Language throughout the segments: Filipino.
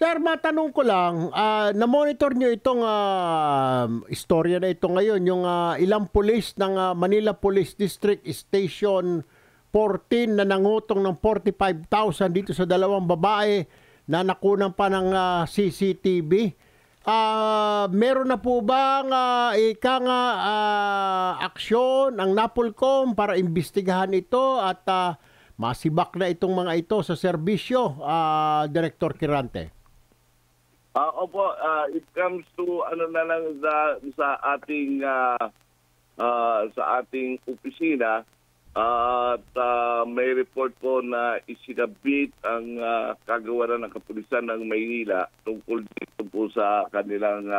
Sir, matanong ko lang, na-monitor nyo itong istorya na ito ngayon, yung ilang pulis ng Manila Police District Station 14 na nangutong ng 45,000 dito sa dalawang babae na nakunan pa ng CCTV. Meron na po bang aksyon ang NAPOLCOM para imbestigahan ito at masibak na itong mga ito sa serbisyo, Director Quirante? Opo, it comes to ano na lang sa ating opisina at may report po na isinabit ang kagawaran ng kapulisan ng Maynila tungkol dito po sa kanilang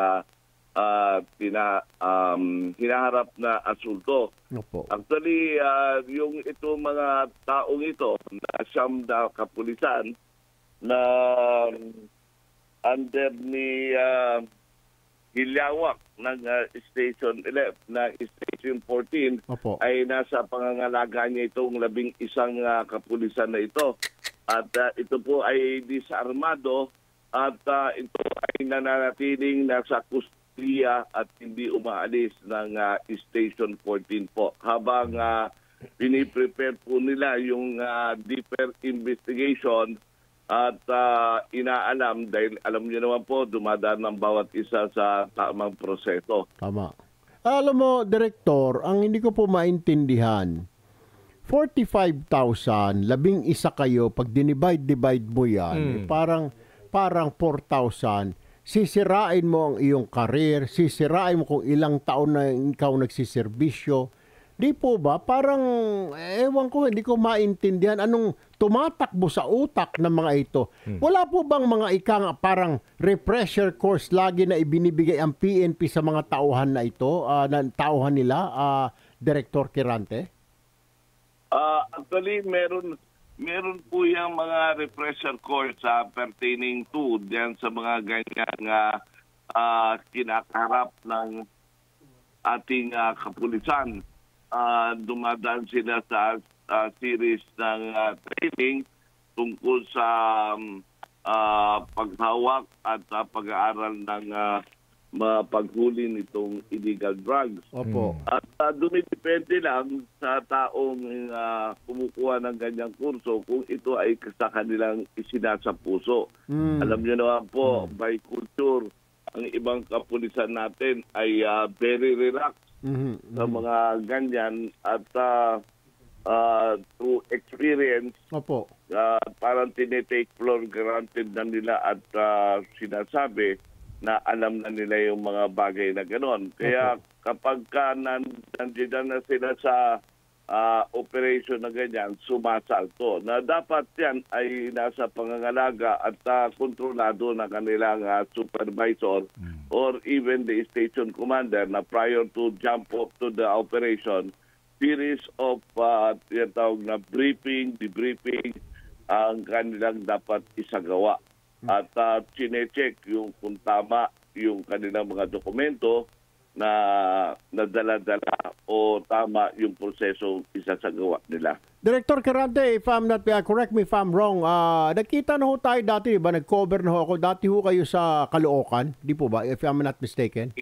hinaharap na asulto. Opo. Actually, yung ito mga taong ito na siyam na kapulisan na under ni Hilyawak ng Station 11, na Station 14, Opo. ay nasa pangangalaga niya itong 11 kapulisan na ito. At ito po ay disarmado at ito ay nananatiling nasa kustiya at hindi umaalis ng Station 14 po. Habang piniprepare po nila yung deeper investigation at inaalam, dahil alam niyo naman po, dumadaan ng bawat isa sa tamang proseso. Tama. Alam mo, Director, ang hindi ko po maintindihan, 45,000, 11 kayo, pag dinivide mo yan, parang 4,000, sisirain mo ang iyong career, sisirain mo kung ilang taon na ikaw nagsiservisyo. Di po ba? Parang, ewan ko, hindi ko maintindihan anong tumatakbo sa utak ng mga ito. Wala po bang mga parang refresher course lagi na ibinibigay ang PNP sa mga tauhan na ito, tauhan nila, Director Quirante? Actually, meron po yung mga refresher course pertaining to diyan sa mga ganyan kinakaharap ng ating kapulisan. Dumadaan sila sa series ng training tungkol sa paghawak at pag-aaral ng paghuli nitong illegal drugs. Opo. At dumidepende lang sa taong kumukuha ng ganyang kurso kung ito ay sa kanilang isinasa puso. Alam niyo naman po, by culture, ang ibang kapulisan natin ay very relaxed sa mga ganyan at through experience, Opo. parang tinitake for granted na nila at sinasabi na alam na nila yung mga bagay na gano'n. Kaya kapag nandiyan na sila sa operation na ganyan, sumasalto. Na dapat yan ay nasa pangangalaga at kontrolado ng kanilang supervisor or even the station commander na prior to jump off to the operation, series of tinatawag na briefing, debriefing ang kanilang dapat isagawa. At chinecheck yung kung tama yung kanilang mga dokumento na nadala-dala o tama yung proseso isasagawa nila. Director Quirante, if I'm not, correct me if I'm wrong, nakita na ho tayo dati, ba? Nag-cover na ho ako. Dati ho kayo sa Caloocan, di po ba? If I'm not mistaken.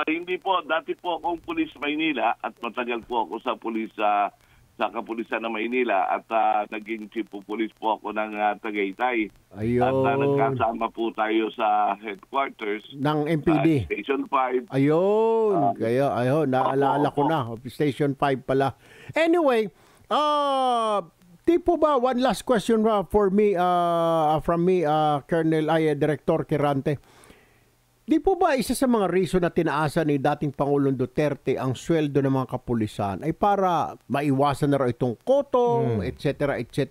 Hindi po. Dati po akong pulis Maynila at matagal po ako sa pulis sa kapulisan ng Maynila at naging chief of police po ako ng Tagaytay. Ayun. At nagkasama po tayo sa headquarters ng MPD. Station 5. Ayun. Kaya, ayun, naalala ko na. Station 5 pala. Anyway, di po ba, one last question for me, from me, Colonel Director Quirante. Di po ba isa sa mga reason na tinaasan ni dating Pangulong Duterte ang sweldo ng mga kapulisan ay para maiwasan na raw itong kotong, etc., etc.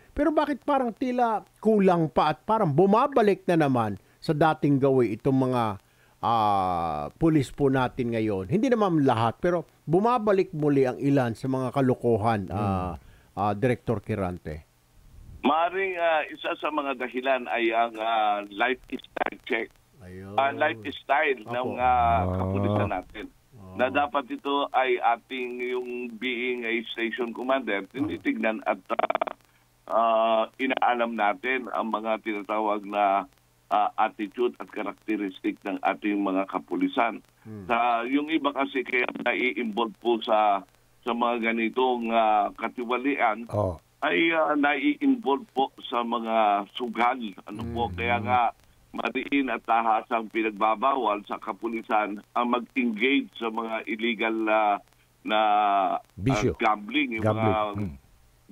Pero bakit parang tila kulang pa at parang bumabalik na naman sa dating gawi itong mga pulis po natin ngayon? Hindi naman lahat, pero bumabalik muli ang ilan sa mga kalokohan, Director Quirante. Maaaring isa sa mga dahilan ay ang lifestyle check. Lifestyle ng kapulisan natin. Na dapat ito ay ating yung being a station commander, tinitignan at inaalam natin ang mga tinatawag na attitude at characteristic ng ating mga kapulisan. Yung iba kasi kaya nai-involve po sa mga ganitong katiwalian ay nai-involve po sa mga sugal. Kaya nga mariin at tahasang pinagbabawal sa kapulisan ang mag-engage sa mga illegal na gambling, yung mga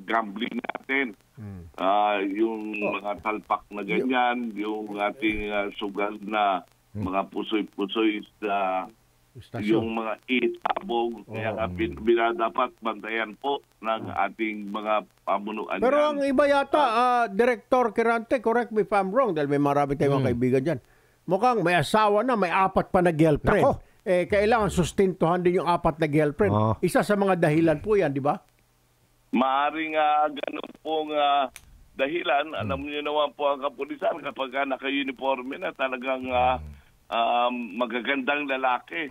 gambling natin. Yung mga talpak na ganyan, yung ating sugal na mga pusoy-pusoy sa yung mga itabong. Kaya nga dapat bantayan po ng ating mga pamunuan. Pero ang iba yata, Director Quirante, correct me if I'm wrong, dahil may marami tayong mga kaibigan dyan. Mukhang may asawa na, may 4 pa na girlfriend. Kailangan sustintuhan din yung 4 na girlfriend. Isa sa mga dahilan po yan, di ba? Maaring ganun pong dahilan. Alam niyo naman po ang kapulisan kapag naka-uniforme na talagang magagandang lalaki.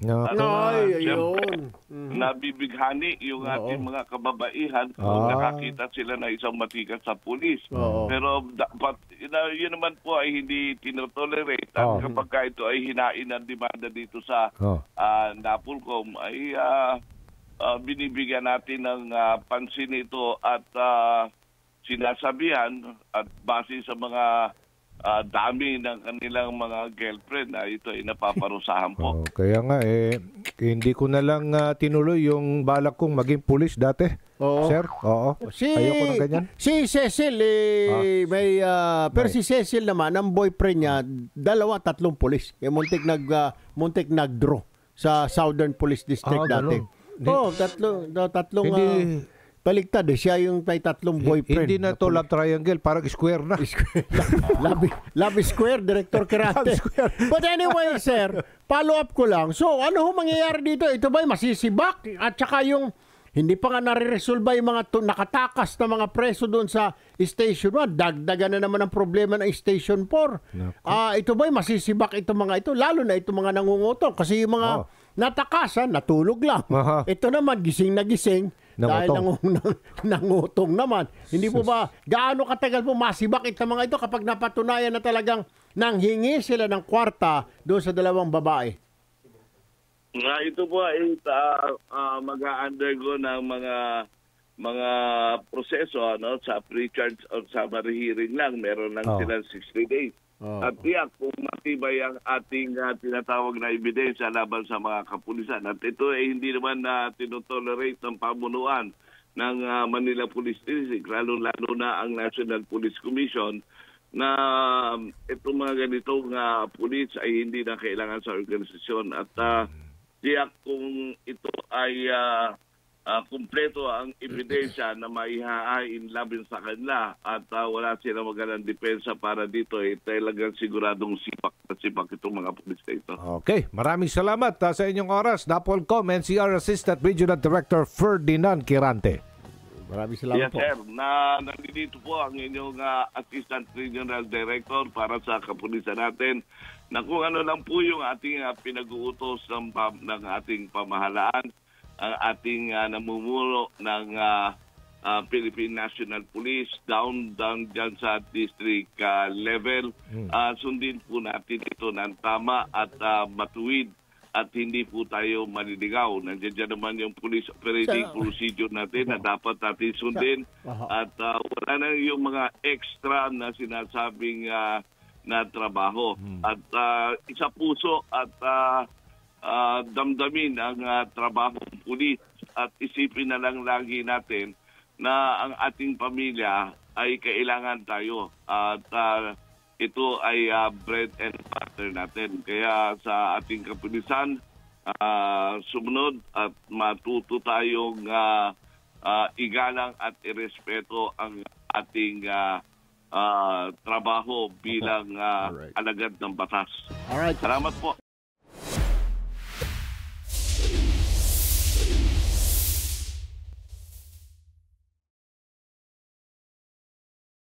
Nabibighani yung ating mga kababaihan kung nakakita sila na isang matikas sa pulis. Pero dapat, yun naman po ay hindi tinotolerate. At kapag ito ay hinain ang demanda dito sa NAPOLCOM, ay binibigyan natin ng pansin ito at sinasabihan at base sa mga dami ng kanilang mga girlfriend na ito ay napaparusahan po. Kaya nga hindi ko na lang tinuloy yung balak kong maging pulis dati. Sir, ayoko ng ganyan. Si Cecil, may, pero si Cecil naman, ang boyfriend niya, 2-3 pulis. Muntik nag-draw sa Southern Police District dati. Tatlong baligtad siya yung may 3 boyfriend. Hindi na to love triangle, parang square na. Love square, Director Quirante. But anyway, sir, follow up ko lang. So, ano ho mangyayari dito? Ito ba'y masisibak? At saka yung hindi pa nga nare-resolve yung mga nakatakas na mga preso doon sa Station 1. Dagdagan na naman ang problema ng Station 4. Ito ba'y masisibak itong mga ito? Lalo na itong mga nangungutong. Kasi yung mga natakasan, natulog lang. Ito naman, gising na gising. Dahil nangutong naman. Hindi po ba, gaano katagal po masibak itong mga ito kapag napatunayan na talagang nanghingi sila ng kwarta doon sa 2 babae? Ito po ay mag-undergo ng mga proseso sa pre-charge o summary hearing lang. Meron lang silang 60 days. At tiyak kung matibay ang ating tinatawag na ebidensya laban sa mga kapulisan. At ito ay hindi naman tinotolerate ng pamunuan ng Manila Police District, lalo na ang National Police Commission, na itong mga ganitong pulis ay hindi na kailangan sa organisasyon. At tiyak kung ito ay kumpleto ang ebidensya na maihahain laban sa kanila at wala silang magandang depensa para dito, talagang siguradong sipak itong mga pulis na ito. Okay, maraming salamat sa inyong oras. NAPOLCOM NCR Assistant Regional Director Ferdinand Quirante. Maraming salamat po. Yes, sir. Nandito po ang inyong Assistant Regional Director para sa kapulisan natin na kung ano lang po yung ating pinag-uutos ng ating pamahalaan, ang ating namumuno ng Philippine National Police down dyan sa district level. Sundin po natin ito ng tama at matuwid at hindi po tayo maliligaw. Nandiyan naman yung police operating procedure natin na dapat natin sundin at wala na yung mga extra na sinasabing na trabaho. At isa puso at damdamin ang trabaho ng pulis at isipin na lang lagi natin na ang ating pamilya ay kailangan tayo at ito ay bread and butter natin. Kaya sa ating kapulisan, sumunod at matuto tayong igalang at irespeto ang ating trabaho bilang alagad ng batas. Alright. Salamat po.